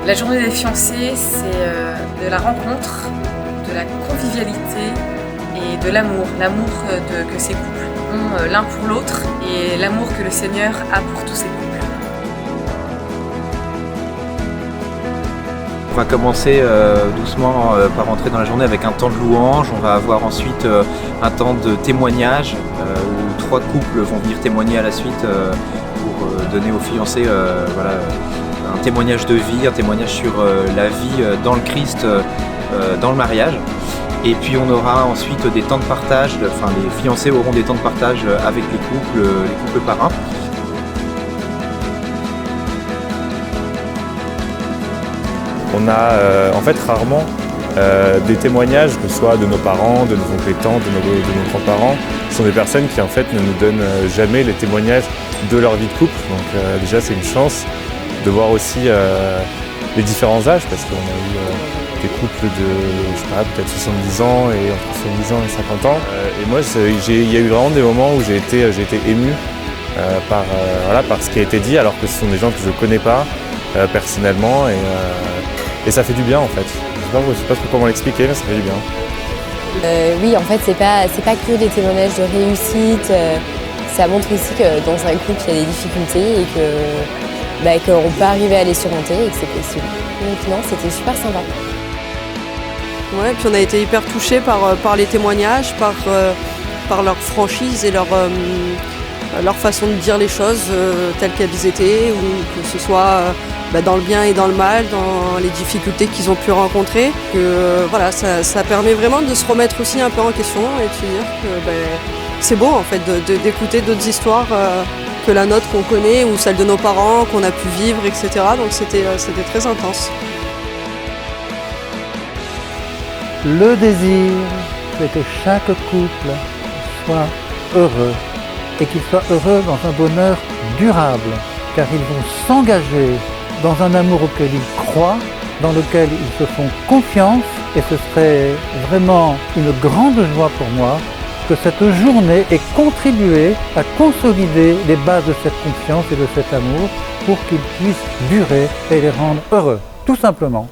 La journée des fiancés, c'est de la rencontre, de la convivialité et de l'amour. L'amour que ces couples ont l'un pour l'autre et l'amour que le Seigneur a pour tous ces couples. On va commencer doucement par rentrer dans la journée avec un temps de louange. On va avoir ensuite un temps de témoignage où 3 couples vont venir témoigner à la suite pour donner aux fiancés un témoignage de vie, un témoignage sur la vie dans le Christ, dans le mariage. Et puis on aura ensuite des temps de partage, les fiancés auront des temps de partage avec les couples parrains. On a en fait rarement des témoignages, que ce soit de nos parents, de nos oncles et tantes, de nos grands-parents. Ce sont des personnes qui en fait ne nous donnent jamais les témoignages de leur vie de couple. Donc déjà c'est une chance de voir aussi les différents âges, parce qu'on a eu des couples de, je sais pas, peut-être 70 ans et entre 70 ans et 50 ans. Et moi il y a eu vraiment des moments où j'ai été ému par ce qui a été dit, alors que ce sont des gens que je ne connais pas personnellement, et ça fait du bien en fait. Je sais pas trop comment l'expliquer, mais ça fait du bien. Oui, en fait, c'est pas que des témoignages de réussite. Ça montre aussi que dans un couple, il y a des difficultés et qu'on peut arriver à les surmonter et que c'est possible. Donc non, c'était super sympa. Ouais, puis on a été hyper touchés par les témoignages, par leur franchise et leur façon de dire les choses telles qu'elles étaient, ou que ce soit dans le bien et dans le mal, dans les difficultés qu'ils ont pu rencontrer. Ça permet vraiment de se remettre aussi un peu en question et de se dire que c'est beau en fait d'écouter d'autres histoires que la nôtre qu'on connaît ou celle de nos parents qu'on a pu vivre, etc. Donc c'était très intense. Le désir, c'est que chaque couple soit heureux et qu'il soit heureux dans un bonheur durable, car ils vont s'engager dans un amour auquel ils croient, dans lequel ils se font confiance, et ce serait vraiment une grande joie pour moi que cette journée ait contribué à consolider les bases de cette confiance et de cet amour pour qu'ils puissent durer et les rendre heureux, tout simplement.